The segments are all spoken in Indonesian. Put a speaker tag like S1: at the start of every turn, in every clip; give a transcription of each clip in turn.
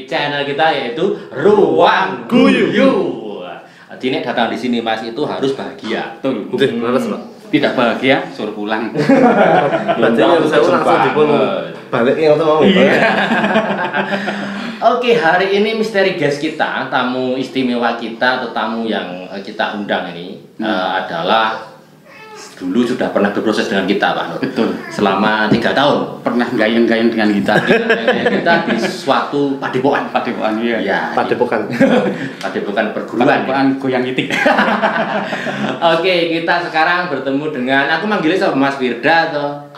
S1: channel kita yaitu Ruang Guyu. Dini datang di sini Mas itu harus bahagia.
S2: Betul. Tidak bahagia suruh pulang.
S3: Berarti harus langsung dipun balik yang mau.
S1: Oke, hari ini misteri guest kita, tamu istimewa kita atau tamu yang kita undang ini adalah dulu sudah pernah berproses dengan kita, Pak Nur.
S2: Betul.
S1: Selama 3 tahun
S2: Pernah gayung-gayung dengan kita.
S1: kita di suatu padepokan.
S2: Padepokan iya.
S1: Ya,
S3: Padepokan.
S1: padepokan perguruan.
S2: Padepokan goyang itik.
S1: Oke, kita sekarang bertemu dengan aku manggilnya sama Mas Firda atau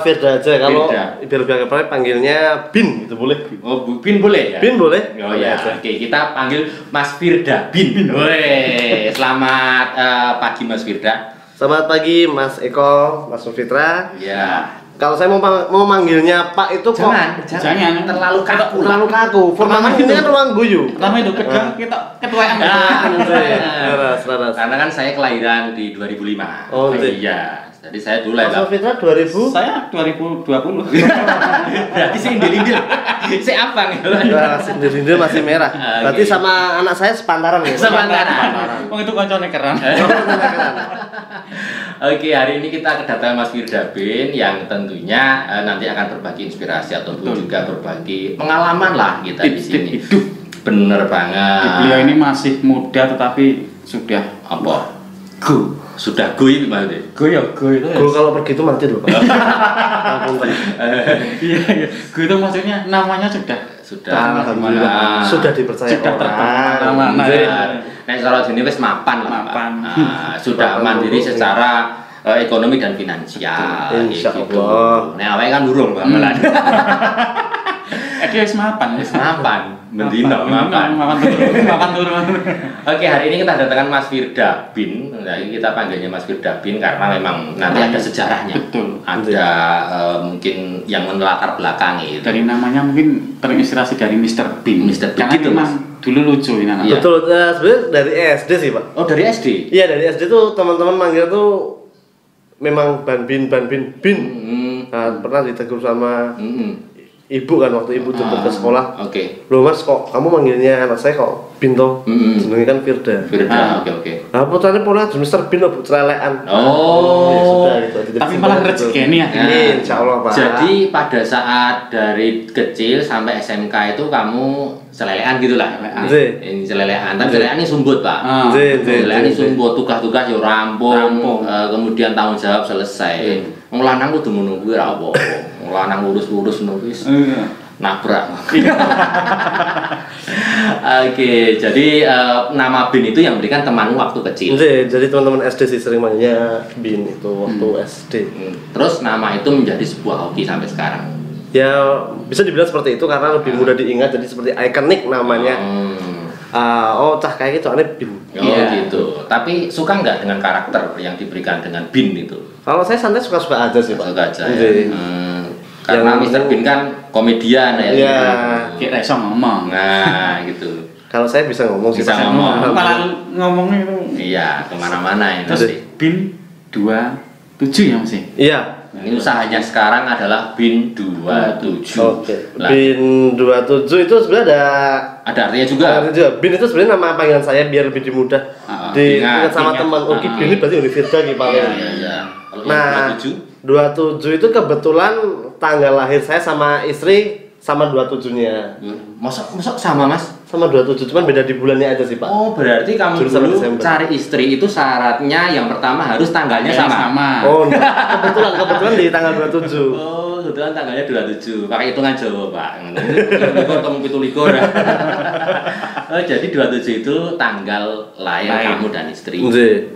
S3: Firda aja, kalau
S1: Firda.
S3: biar gampang panggilnya Bin, itu boleh.
S1: Oh, Bin boleh ya?
S3: Bin boleh?
S1: Oh ya, oke, kita panggil Mas Firda Bin. Woi, selamat pagi Mas Firda.
S3: Selamat pagi Mas Eko, Mas Fitra.
S1: Ya.
S3: Kalau saya mau manggilnya Pak itu
S1: Jangan terlalu kaku.
S3: terlalu kaku. Format ini kan Ruang Guyu.
S2: Pertama itu kita ketuaan.
S3: Laras.
S1: Karena kan saya kelahiran di 2005.
S3: Oh,
S1: iya. Jadi saya dulu lah.
S3: Mas Fitra 2000.
S2: Saya 2020.
S1: Berarti saya indil-indil. Saya apa nih?
S3: Nah, sindir-sindir masih merah. Berarti sama anak saya sepantaran ya.
S1: Sepantaran.
S2: Oh itu koncone keren.
S1: Oke, hari ini kita kedatangan Mas Firda Bin yang tentunya nanti akan berbagi inspirasi ataupun juga berbagi pengalaman lah kita di sini.
S2: Hidup.
S1: Bener banget.
S2: Beliau ini masih muda tetapi sudah
S1: Apa? Sudah go itu maksudnya?
S2: Go itu.
S3: Gue kalau pergi itu mati dulu Pak.
S2: Iya. Go itu maksudnya namanya sudah
S3: Alhamdulillah. Sudah dipercaya
S2: Sudah
S3: orang.
S2: terkenal.
S1: Nek cara jenis wis mapan lah.
S2: Mapan.
S1: Pak. Sudah mandiri secara ekonomi dan finansial.
S3: Insya
S1: gitu.
S3: Allah.
S1: Nek awake kan durung bakalan.
S2: Dia wis mapan.
S1: Mendino mapan.
S2: Mapan turun.
S1: Oke, hari ini kita datangkan Mas Firda Bin. Nah, kita panggilnya Mas Firda Bin karena memang nanti ada sejarahnya.
S2: Betul.
S1: Ada mungkin yang melatar belakangi itu.
S2: Dari namanya mungkin terinspirasi dari Mr. Bean.
S1: Mr. Bean
S2: Karena
S1: gitu,
S2: memang dulu lucu ini anak.
S1: Iya.
S3: Betul, sebenarnya dari SD sih Pak.
S1: Oh, dari SD.
S3: Iya dari SD tuh teman-teman manggil tuh memang Ban Bin. Nah, pernah ditegur sama ibu kan waktu ibu jemput ke sekolah.
S1: Oke.
S3: Loh Mas kok kamu manggilnya anak saya kok Binto? Jenenge kan Firda.
S1: Firda, oke.
S3: Nah putranya pola Mr. Bin Bu celelekan.
S1: Oh.
S3: Ya sudah gitu.
S2: Tapi malah rezeki ini ya.
S3: Insya Allah Pak.
S1: Jadi pada saat dari kecil sampai SMK itu kamu selelean gitulah. Ini selelean, tapi selelean ini sumbut Pak. Selelean ini sumbut, tugas-tugas yo rampung. Kemudian tanggung jawab selesai. Wong lanang kudu ngono kuwi ra apa-apa. Wong lanang lurus-lurus ngono wis. Nabrak. Oke, jadi nama Bin itu yang berikan temanmu waktu kecil.
S3: Jadi teman-teman SD sih sering manggilnya Bin itu waktu SD.
S1: Terus nama itu menjadi sebuah hoki sampai sekarang.
S3: Ya bisa dibilang seperti itu karena lebih mudah diingat jadi seperti ikonik namanya. Cah kayak gitu aneh Bin.
S1: Gitu. Tapi suka nggak dengan karakter yang diberikan dengan Bin itu?
S3: Kalau saya santai suka-suka aja sih Pak.
S1: Suka aja ya. Karena Mr. Bin kan komedian ya.
S3: Iya.
S2: Kayak iso ngomong.
S1: Nah, gitu.
S3: Kalau saya bisa ngomong sih.
S1: Bisa ngomong.
S2: Malah ngomongnya itu.
S1: Iya, kemana-mana ini.
S2: Terus Bin 27 ya masih.
S3: Iya.
S1: Ini usahanya sekarang adalah Bin 27.
S3: Oke. Bin 27 itu sebenarnya
S1: ada artinya juga.
S3: Bin itu sebenarnya nama panggilan saya biar lebih dimudah diingat sama teman. Oke, Bin ini berarti Firda nih paling.
S1: Iya.
S3: Nah, 27 itu kebetulan tanggal lahir saya sama istri sama 27-nya.
S1: Masa sama Mas?
S3: Sama 27, cuman beda di bulannya aja sih Pak.
S1: Oh, berarti kamu dulu cari istri itu syaratnya yang pertama harus tanggalnya sama.
S3: Oh, kebetulan di tanggal 27.
S1: Oh, kebetulan tanggalnya 27. Pakai hitungan Jawa, Pak. Likur temu 17. Oh, jadi 27 itu tanggal lahir kamu dan istri.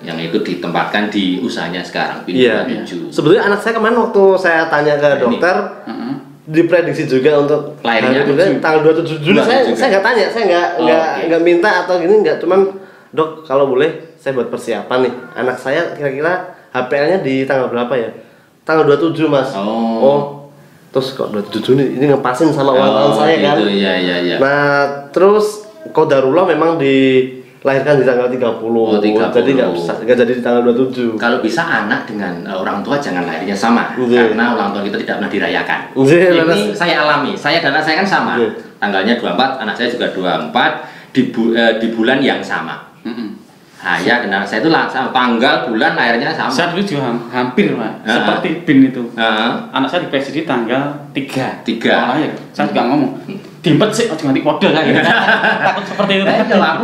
S1: Yang itu ditempatkan di usahanya sekarang, Bin 27.
S3: Sebetulnya anak saya kemarin waktu saya tanya ke dokter, diprediksi juga untuk
S1: lahirnya
S3: tanggal 27 Juli. Saya nggak tanya, saya nggak minta atau gini, nggak, cuman dok kalau boleh saya buat persiapan nih anak saya kira-kira HPL-nya di tanggal berapa ya? Tanggal 27 Mas. Oh terus kok 27 Juni ini ngepasin sama ulang tahun saya kan?
S1: Iya.
S3: Nah terus qadarullah memang di dilahirkan di tanggal 30.
S1: 30.
S3: Jadi nggak jadi di tanggal 27.
S1: Kalau bisa anak dengan orang tua jangan lahirnya sama, karena ulang tahun kita tidak pernah dirayakan. Ini saya alami, saya dan anak saya kan sama. Tanggalnya 24, anak saya juga 24 di bulan yang sama. Saya dan anak saya itu sama tanggal, bulan, lahirnya sama.
S2: Saya dulu juga hampir, Pak. Seperti Bin itu. Anak saya di PSD tanggal 3. Lahir. Saya juga ngomong, dimpet sih, ganti kode lah ya. Takut seperti itu.
S1: Kalau aku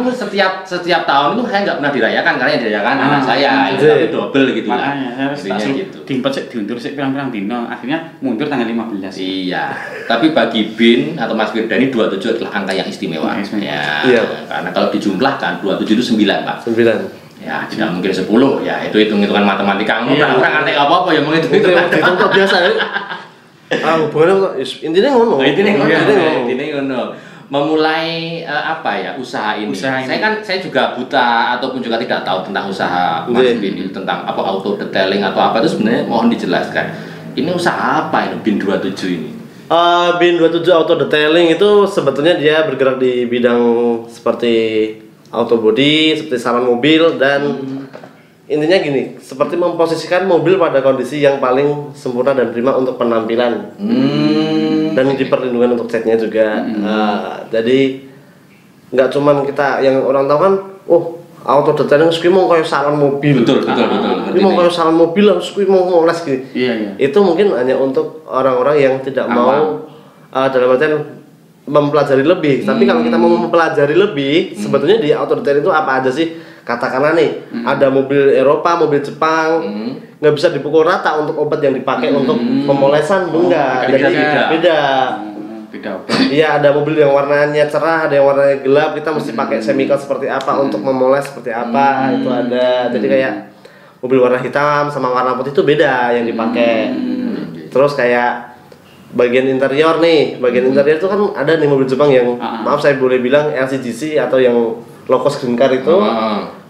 S1: setiap tahun itu saya nggak pernah dirayakan, karena yang dirayakan anak saya itu tapi double gitu lah.
S2: Makanya saya harus gitu. Dimpet sih, diundur sih pirang-pirang dino. Akhirnya mundur tanggal 15.
S1: Iya. Tapi bagi Bin atau Mas Firdani 27 adalah angka yang istimewa. Ya. Karena kalau dijumlahkan 27 itu 9, Pak.
S3: 9.
S1: Ya, tidak mungkin 10. Ya, itu hitung-hitungan matematika. Orang aneh apa-apa ya menghitung
S3: itu biasa ya. Hubungannya intinya ngono.
S1: Intinya ngono. Memulai usaha ini. Saya juga buta ataupun juga tidak tahu tentang usaha Mas Bin ini, tentang apa auto detailing atau apa itu sebenarnya mohon dijelaskan. Ini usaha apa ini Bin 27 ini?
S3: Bin 27 auto detailing itu sebetulnya dia bergerak di bidang seperti auto body, seperti salon mobil dan intinya gini, seperti memposisikan mobil pada kondisi yang paling sempurna dan prima untuk penampilan dan diperlindungan untuk catnya juga. Jadi nggak cuman kita yang orang tahu kan, auto detailing harus mau kayak salon mobil.
S1: Betul.
S3: Ini mau kayak salon mobil harus mau ngoles gini. Itu mungkin hanya untuk orang-orang yang tidak mau dalam artian mempelajari lebih. Tapi kalau kita mau mempelajari lebih, sebetulnya di auto detailing itu apa aja sih? Katakanlah nih, ada mobil Eropa, mobil Jepang, nggak bisa dipukul rata untuk obat yang dipakai untuk pemolesan, enggak. Jadi beda. Iya, ada mobil yang warnanya cerah, ada yang warnanya gelap. Kita mesti pakai chemical seperti apa untuk memoles seperti apa, itu ada. Jadi kayak mobil warna hitam sama warna putih itu beda yang dipakai. Terus kayak bagian interior nih, bagian interior itu kan ada nih mobil Jepang yang maaf saya boleh bilang LCGC atau yang low cost green car itu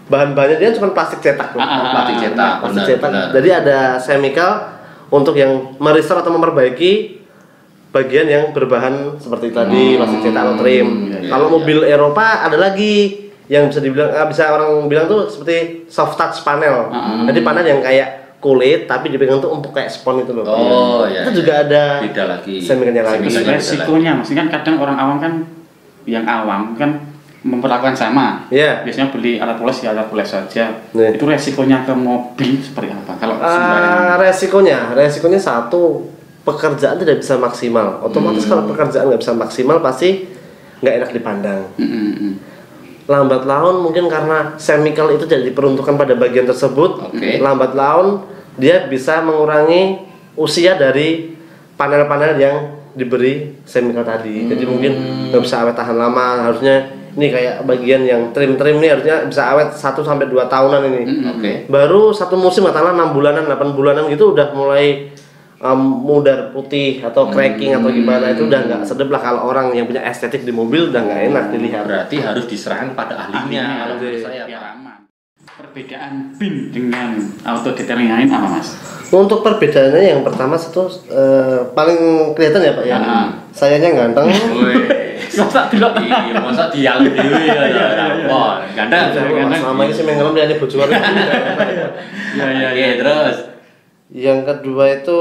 S3: bahan-bahannya dia cuma plastik cetak, plastik cetak. Jadi ada chemical untuk yang merestore atau memperbaiki bagian yang berbahan seperti tadi plastik cetak atau trim. Kalau mobil Eropa ada lagi yang bisa dibilang bisa orang bilang tuh seperti soft touch panel. Jadi panel yang kayak kulit tapi dipegang tuh untuk kayak spon itu loh. Itu juga ada
S1: beda lagi.
S3: Chemicalnya lagi.
S2: Resikonya maksudnya kan kadang orang awam kan yang awam kan memperlakukan sama. Biasanya beli alat poles ya alat poles saja. Itu resikonya ke mobil seperti apa? Kalau resikonya satu, pekerjaan tidak bisa maksimal. Otomatis kalau pekerjaan nggak bisa maksimal pasti nggak enak dipandang. Lambat laun mungkin karena chemical itu jadi diperuntukkan pada bagian tersebut. Lambat laun dia bisa mengurangi usia dari panel-panel yang diberi chemical tadi. Jadi mungkin nggak bisa awet tahan lama. Harusnya ini kayak bagian yang trim-trim nih harusnya bisa awet 1-2 tahunan ini. Baru satu musim katakanlah 6 bulanan, 8 bulanan gitu udah mulai mudar putih atau cracking atau gimana, itu udah nggak sedap lah. Kalau orang yang punya estetik di mobil udah nggak enak dilihat.
S1: Berarti harus diserahkan pada ahlinya. Kalau saya
S2: perbedaan Bin dengan auto detailing lain apa Mas?
S3: Untuk perbedaannya yang pertama itu paling kelihatan ya Pak ya. Sayanya ganteng.
S2: Masa tidak
S1: masa dial dewe ya. Wah, ganteng.
S3: Sama ini sih mengelem dia bojoan.
S1: Ya, terus.
S3: Yang kedua itu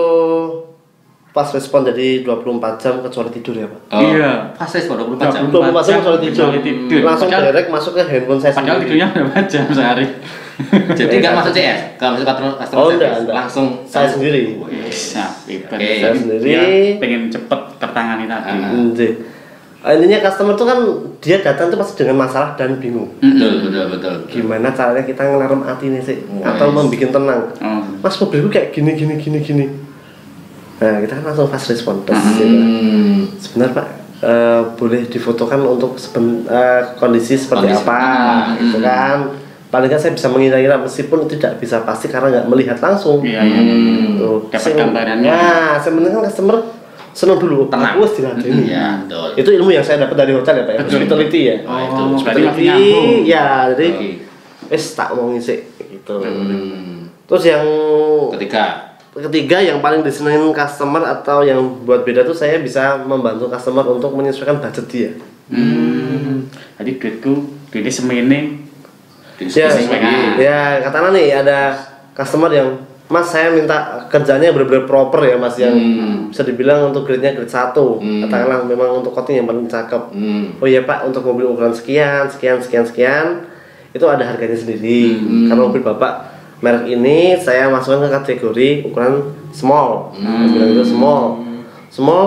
S3: pas respon jadi 24 jam kecuali tidur ya Pak.
S2: Iya,
S1: pas respon 24 jam.
S3: 24 jam kecuali tidur. Langsung direct masuk ke handphone saya sendiri.
S2: Padahal tidurnya berapa jam sehari?
S1: Jadi nggak masuk CS, nggak masuk customer service, langsung
S3: saya sendiri.
S2: Saya sendiri. Pengen cepet tertangani tadi.
S3: Intinya customer tuh kan dia datang tuh pasti dengan masalah dan bingung.
S1: Betul.
S3: Gimana caranya kita ngelarem hati nih sih, atau membuat tenang. Mas mobilku kayak gini. Nah kita kan langsung fast respon. Sebenarnya Pak, boleh difotokan untuk kondisi seperti apa, gitu kan? Paling kan saya bisa mengira-ngira meskipun tidak bisa pasti karena nggak melihat langsung.
S2: Tuh. Dapat gambarannya.
S3: Nah, sebenarnya kan customer senang dulu.
S1: Tenang.
S3: Aku dilatih.
S1: Iya, betul.
S3: Itu ilmu yang saya dapat dari hotel ya Pak ya. Hospitality ya.
S1: Itu
S3: hospitality. Ya, jadi tak mau ngisi gitu. Terus yang ketiga yang paling disenengin customer atau yang buat beda tuh saya bisa membantu customer untuk menyesuaikan budget dia.
S2: Jadi duitku semene
S3: Ya, katakanlah nih ada customer yang Mas saya minta kerjanya benar-benar proper ya Mas yang bisa dibilang untuk grade-nya grade 1 katakanlah memang untuk coating yang paling cakep oh iya Pak untuk mobil ukuran sekian itu ada harganya sendiri karena mobil Bapak merek ini saya masukkan ke kategori ukuran small bilang itu small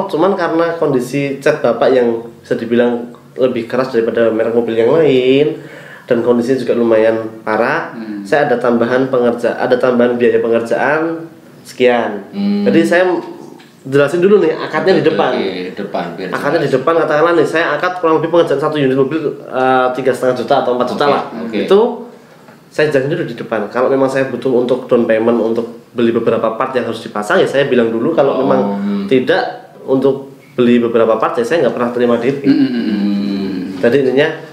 S3: cuman karena kondisi cat Bapak yang bisa dibilang lebih keras daripada merek mobil yang lain dan kondisinya juga lumayan parah, saya ada tambahan biaya pengerjaan sekian. Jadi saya jelasin dulu nih akadnya di depan. Akadnya di depan katakanlah nih saya akad kurang lebih pengerjaan 1 unit mobil 3,5 juta atau 4 juta lah. Itu saya jelasin dulu di depan. Kalau memang saya butuh untuk down payment untuk beli beberapa part yang harus dipasang ya saya bilang dulu. Kalau memang tidak untuk beli beberapa part ya saya nggak pernah terima DP. Jadi intinya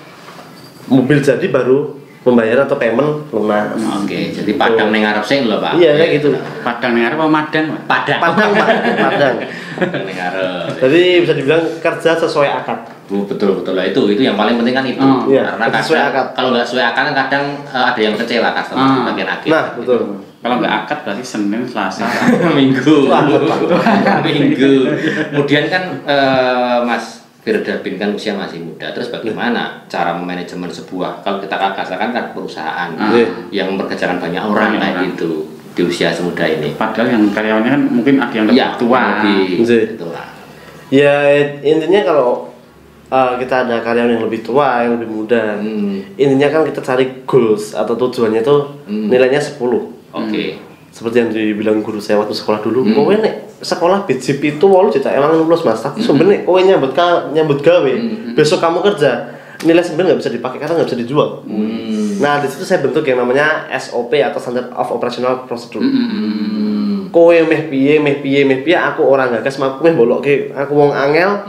S3: mobil jadi baru pembayaran atau payment lunas.
S1: Jadi padang ning ngarep sing lho, Pak.
S3: Iya, kayak gitu.
S2: Padang ning ngarep apa madang?
S3: Padang. Padang
S1: ning ngarep.
S3: Jadi bisa dibilang kerja sesuai akad.
S1: Betul lah itu yang paling penting kan itu. Karena kalau nggak sesuai akad kan kadang ada yang kecewa customer bagian akhir.
S3: Nah, betul.
S2: Kalau nggak akad berarti Senin, Selasa,
S1: Minggu. Kemudian kan Mas Firda Bin kan usia masih muda, terus bagaimana cara manajemen sebuah, kalau kita katakan kan perusahaan yang mempekerjakan banyak orang kayak gitu di usia semuda ini.
S2: Padahal yang karyawannya kan mungkin ada yang lebih tua.
S3: Ya intinya kalau kita ada karyawan yang lebih tua, yang lebih muda, intinya kan kita cari goals atau tujuannya itu nilainya 10. Seperti yang dibilang guru saya waktu sekolah dulu, kowe nek sekolah BJP itu 8 juta emang lulus Mas, tapi sebenarnya kowe nyambut gawe, besok kamu kerja, nilai sebenarnya nggak bisa dipakai karena nggak bisa dijual. Nah di situ saya bentuk yang namanya SOP atau Standard of Operational Procedure. Kowe meh piye, aku orang gagas, aku meh bolokke, aku wong angel,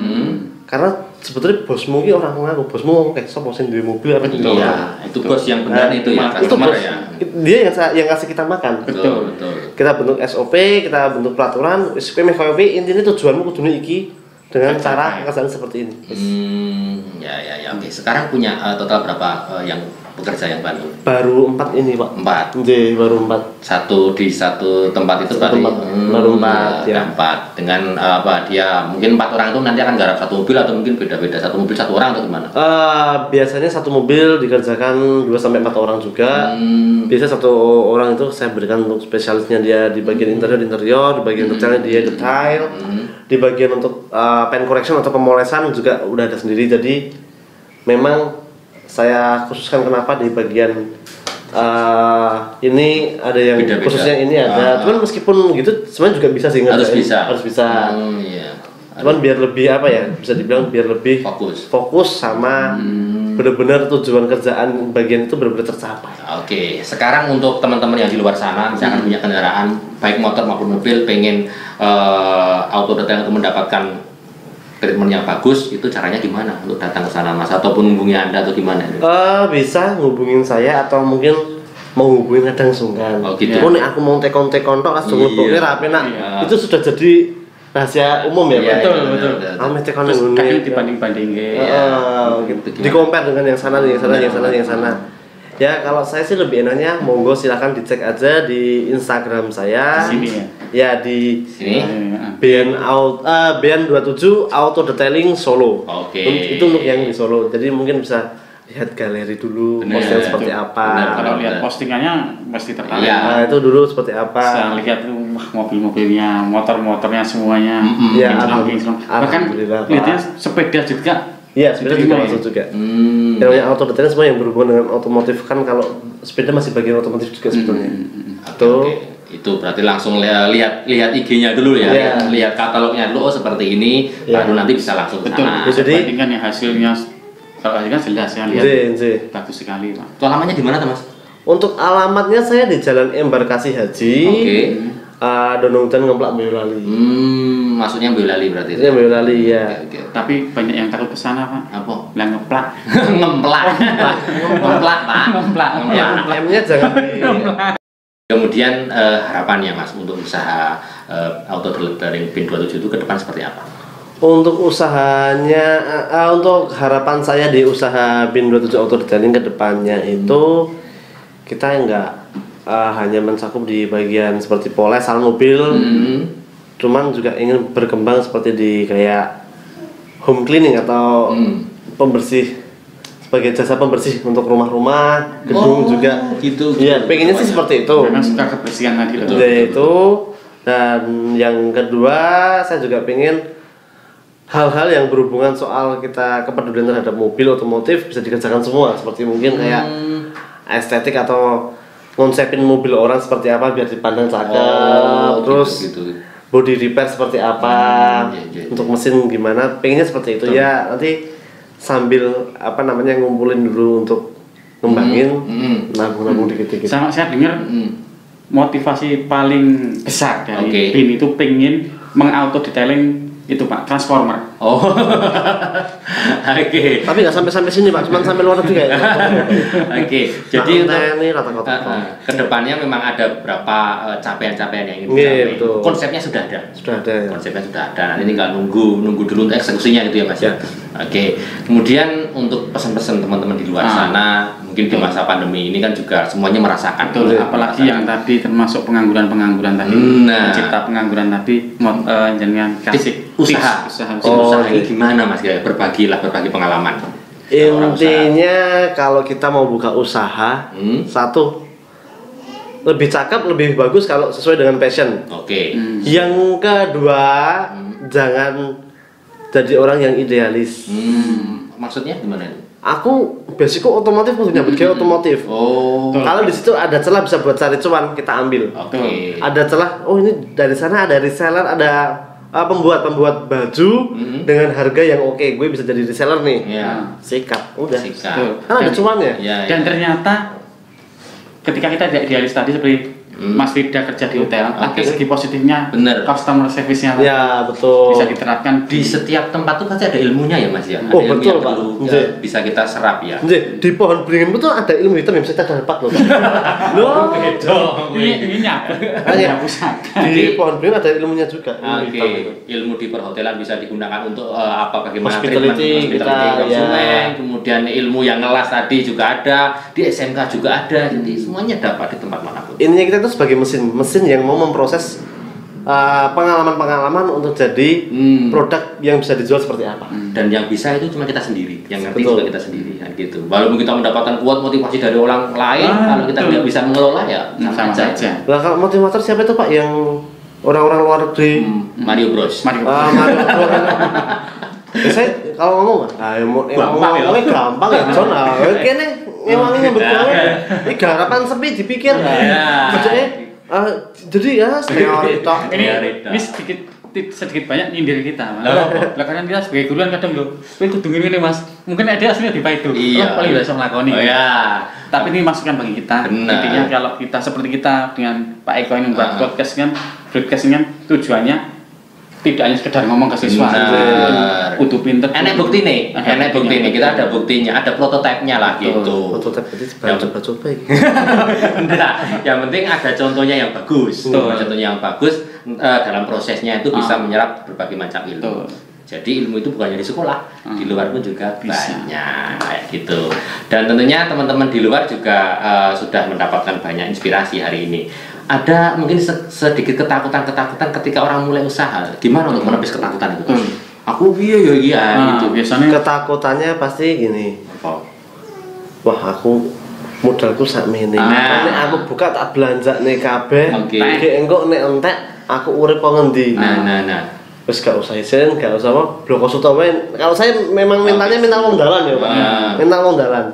S3: karena sebetulnya bosmu ini orang ngaku, bosmu kayak sapa sing duwe mobil apa gitu.
S1: Iya, itu bos yang benar itu ya, customer ya.
S3: Dia yang ngasih kita makan.
S1: Betul.
S3: Kita bentuk SOP, kita bentuk peraturan, SOP MVP, intinya tujuanmu kudu iki dengan cara pekerjaan seperti ini.
S1: Ya, oke. Sekarang punya total berapa yang pekerja yang baru?
S3: Baru 4 ini, Pak.
S1: 4.
S3: Baru 4.
S1: Di satu tempat itu
S3: baru 4 ya.
S1: 4 dengan dia mungkin 4 orang itu nanti akan garap satu mobil atau mungkin beda-beda satu mobil satu orang atau gimana?
S3: Biasanya satu mobil dikerjakan 2 sampai 4 orang juga. Biasanya satu orang itu saya berikan untuk spesialisnya dia di bagian interior, di bagian detailnya dia detail. Di bagian untuk paint correction atau pemolesan juga udah ada sendiri. Jadi memang saya khususkan kenapa di bagian ini ada yang beda-beda. Khususnya ini ada. Cuman meskipun gitu sebenarnya juga bisa sih
S1: harus bisa.
S3: Cuman biar lebih bisa dibilang biar lebih fokus sama benar-benar tujuan kerjaan bagian itu benar-benar tercapai.
S1: Oke, sekarang untuk teman-teman yang di luar sana misalkan punya kendaraan baik motor maupun mobil pengen auto detail untuk mendapatkan treatment yang bagus, itu caranya gimana untuk datang ke sana Mas ataupun hubungi Anda atau gimana?
S3: Bisa ngubungin saya atau mungkin mau hubungin kadang sungkan.
S1: Gitu.
S3: Nek aku mau tekon-tekon tok langsung lebokne rapi nak. Itu sudah jadi rahasia umum ya,
S1: Betul.
S3: Ame tekon
S2: ngene. Kadang dibanding-bandingke.
S3: Di compare dengan yang sana, yang sana. Ya kalau saya sih lebih enaknya monggo silakan dicek aja di Instagram saya.
S2: Di sini ya.
S3: Ya di
S1: sini.
S3: BN27 Auto Detailing Solo. Itu untuk yang di Solo. Jadi mungkin bisa lihat galeri dulu, postingan seperti apa.
S2: Kalau lihat postingannya pasti tertarik.
S3: Nah, itu dulu seperti apa.
S2: Bisa lihat tuh mobil-mobilnya, motor-motornya semuanya. Bahkan lihatnya sepeda juga.
S3: Iya, sepeda juga masuk juga. Yang namanya auto detailing semua yang berhubungan dengan otomotif kan kalau sepeda masih bagian otomotif juga sebetulnya.
S1: Itu berarti langsung lihat IG-nya dulu ya. Lihat katalognya dulu seperti ini baru nanti bisa langsung ke sana.
S2: Jadi bandingkan yang hasilnya kalau hasilnya jelas ya lihat. Bagus sekali, Pak.
S1: Itu alamatnya di mana, Mas?
S3: Untuk alamatnya saya di Jalan Embarkasi Haji. Donongdan Ngemplak Boyolali.
S1: Maksudnya Boyolali berarti.
S3: Iya Boyolali ya.
S2: Tapi banyak yang takut ke sana, Pak.
S1: Apa?
S2: Lah ngeplak.
S1: Ngemplak, Pak. Ngemplak.
S3: M-nya jangan
S1: Kemudian harapannya Mas untuk usaha auto detailing BN27 itu ke depan seperti apa?
S3: Untuk usahanya, untuk harapan saya di usaha BN27 Auto Detailing ke depannya itu kita nggak hanya mencakup di bagian seperti poles salon mobil, cuman juga ingin berkembang seperti di kayak home cleaning atau pembersih, sebagai jasa pembersih untuk rumah-rumah, gedung juga.
S1: Gitu.
S3: Iya, pengennya sih seperti itu.
S2: Karena suka kebersihan tadi.
S3: Itu. Dan yang kedua, saya juga pengen hal-hal yang berhubungan soal kita kepedulian terhadap mobil otomotif bisa dikerjakan semua, seperti mungkin kayak estetik atau konsepin mobil orang seperti apa biar dipandang cakep, terus gitu. Body repair seperti apa, untuk mesin gimana, pengennya seperti itu. Ya nanti sambil ngumpulin dulu untuk ngembangin, nabung dikit-dikit.
S2: Sama saya dengar motivasi paling besar dari BIN itu pengen mengauto detailing itu Pak, transformer.
S1: Oh.
S3: Tapi nggak sampai sini Pak, cuma sampai luar negeri ya.
S1: Jadi untuk kedepannya memang ada beberapa capaian-capaian yang ingin dicapai. Konsepnya sudah ada.
S3: Ya.
S1: Konsepnya sudah ada. Nanti tinggal nunggu dulu untuk eksekusinya gitu ya Mas ya. Kemudian untuk pesan-pesan teman-teman di luar sana, mungkin di masa pandemi ini kan juga semuanya merasakan.
S2: Betul. Apalagi yang tadi termasuk pengangguran tadi, mencipta pengangguran tadi, jangan kasih
S1: usaha ini gimana Mas ya, berbagi pengalaman.
S3: Intinya kalau kita mau buka usaha, satu lebih cakep, lebih bagus kalau sesuai dengan passion. Yang kedua, jangan jadi orang yang idealis.
S1: Maksudnya gimana itu?
S3: Aku basicku otomotif, maksudnya nyambut otomotif. Kalau di situ ada celah bisa buat cari cuan, kita ambil. Ada celah, ini dari sana ada reseller, ada pembuat baju dengan harga yang gue bisa jadi reseller nih. Sikat, udah. Kan ada cuannya.
S2: Dan ternyata ketika kita idealis tadi seperti Mas Rida kerja di hotel, ada segi positifnya, customer service-nya
S3: betul.
S2: Bisa diterapkan
S1: di setiap tempat tuh pasti ada ilmunya ya Mas ya.
S3: Ada ilmu betul, yang perlu
S1: bisa kita serap ya.
S3: Di pohon beringin itu ada ilmu hitam yang bisa kita dapat loh.
S2: Ini apa?
S3: Di pohon beringin ada ilmunya juga.
S1: Ilmu di perhotelan bisa digunakan untuk bagaimana
S3: hospitality kita,
S1: kemudian ilmu yang ngelas tadi juga ada, di SMK juga ada, jadi semuanya dapat di tempat manapun.
S3: Intinya kita itu sebagai mesin yang mau memproses pengalaman untuk jadi produk yang bisa dijual seperti apa.
S1: Dan yang bisa itu cuma kita sendiri, yang ngerti juga kita sendiri kan gitu. Walaupun kita mendapatkan kuat motivasi dari orang lain, kalau kita tidak bisa mengelola ya sama saja.
S3: Lah kalau motivator siapa itu Pak yang orang-orang luar negeri?
S1: Mario Bros.
S3: Mario Bros. Saya kalau ngomong ngomongnya gampang ya John. Kene ngewangnya betul. Ini garapan sepi dipikir. Jadi ya teori tok.
S2: Ini sedikit banyak nyindir kita. Lah karena kita sebagai guru kan kadang kowe kudu ngene Mas. Mungkin ada aslinya di Paido. Paling biasa nglakoni. Tapi ini masukan bagi kita. Intinya kalau kita seperti kita dengan Pak Eko ini membuat broadcast kan tujuannya tidak hanya sekedar ngomong ke siswa, kudu pinter.
S1: Enak bukti nih, kita ada buktinya, ada prototipenya lah gitu.
S3: Prototipe itu coba-coba gitu.
S1: Yang penting ada contohnya yang bagus. Contohnya yang bagus dalam prosesnya itu bisa menyerap berbagai macam ilmu. Jadi ilmu itu bukan hanya di sekolah, di luar pun juga banyak kayak gitu. Dan tentunya teman-teman di luar juga sudah mendapatkan banyak inspirasi hari ini. Ada mungkin sedikit ketakutan ketika orang mulai usaha. Gimana untuk menepis ketakutan itu? Aku iya gitu.
S3: Biasanya ketakutannya pasti gini. Wah, aku modalku sak mene. Nek aku buka tak belanja nih kabeh. Engko nek entek aku urip kok ngendi.
S1: Nah.
S3: Wis gak usah isin, gak usah apa, blokos utawa. Kalau saya memang mentalnya mental wong dalan ya, Pak. Mental wong dalan.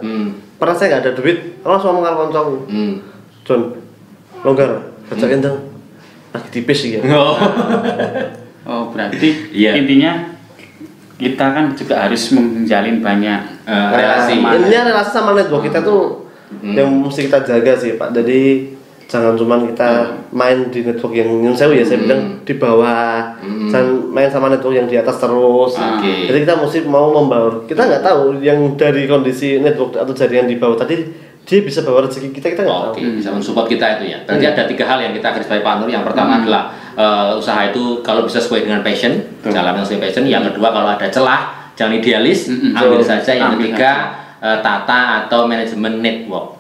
S3: Pernah saya gak ada duit, langsung ngomong karo kancaku. John, longgar, bacakin dong. Lagi tipis iki ya.
S2: Oh, berarti intinya kita kan juga harus menjalin banyak
S3: relasi. Ini relasi sama network kita tuh yang mesti kita jaga sih, Pak. Jadi jangan cuma kita main di network yang saya bilang di bawah, jangan main sama network yang di atas terus. Jadi kita mesti mau membaur. Kita nggak tahu yang dari kondisi network atau jaringan di bawah tadi dia bisa bawa rezeki kita nggak tahu.
S1: Bisa mensupport kita itu ya. Berarti ada 3 hal yang kita garis bawahi Pak Nur. Yang pertama adalah usaha itu kalau bisa sesuai dengan passion, jalan sesuai passion. Yang kedua kalau ada celah jangan idealis, ambil saja. Yang ketiga tata atau manajemen network,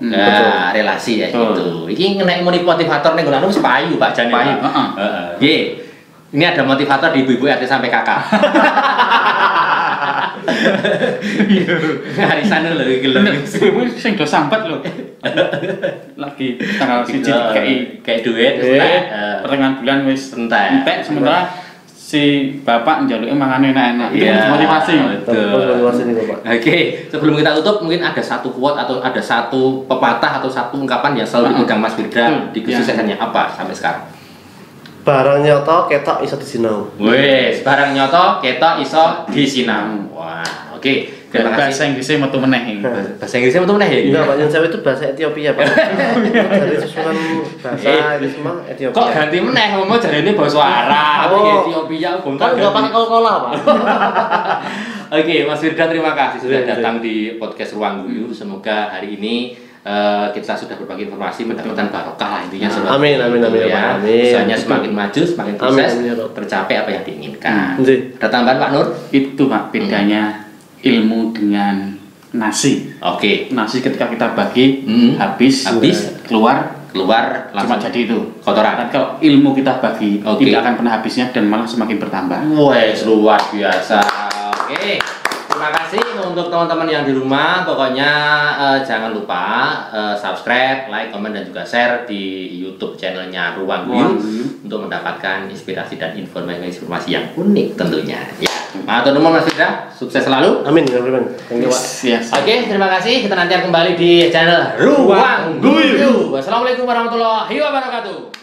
S1: relasi ya gitu. Ini kena motivator nih, gue payu Pak Jan.
S2: Payu.
S1: Ini ada motivator di ibu-ibu RT sampai kakak. Harisan lho iki lho.
S2: Ibu sing do sambat lho. Lagi tanggal 1
S1: kayak duit
S2: pertengahan bulan wis
S1: entek
S2: sementara si bapak njaluke mangane enak-enak. Itu motivasi.
S3: Motivasi nih Bapak.
S1: Oke, sebelum kita tutup mungkin ada satu quote atau ada satu pepatah atau satu ungkapan yang selalu dipegang Mas Firda di kesuksesannya apa sampai sekarang?
S3: Barang nyoto ketok iso disinau.
S1: Wes, barang nyoto ketok iso disinau. Wah, oke. Terima kasih.
S2: Bahasa Inggrisnya metu meneh iki.
S1: Bahasa Inggrisnya metu meneh ya?
S3: Enggak, Pak Yunus itu bahasa Ethiopia, Pak. Dari susunan bahasa itu semua Ethiopia.
S1: Kok ganti meneh ngomong jarene bahasa Arab, Ethiopia kok
S3: enggak pakai kol-kola, Pak.
S1: Oke, Mas Firda terima kasih sudah datang di podcast Ruang Guyu. Semoga hari ini kita sudah berbagi informasi mendapatkan barokah lah intinya.
S3: Amin.
S1: Ya, usahanya semakin maju, semakin sukses, tercapai apa yang diinginkan. Ada tambahan Pak Nur?
S2: Itu Pak, bedanya ilmu dengan nasi.
S1: Oke.
S2: Nasi ketika kita bagi habis keluar langsung cuma jadi itu
S1: kotoran.
S2: Dan kalau ilmu kita bagi tidak akan pernah habisnya dan malah semakin bertambah.
S1: Wes luar biasa. Oke. Terima kasih untuk teman-teman yang di rumah. Pokoknya jangan lupa subscribe, like, komen dan juga share di YouTube channelnya Ruang Guyu untuk mendapatkan inspirasi dan informasi yang unik tentunya. Ya. Matur nuwun Mas Firda, sukses selalu.
S3: Amin. Thank you, Pak.
S1: Oke, terima kasih. Kita nanti akan kembali di channel Ruang Guyu. Wassalamualaikum warahmatullahi wabarakatuh.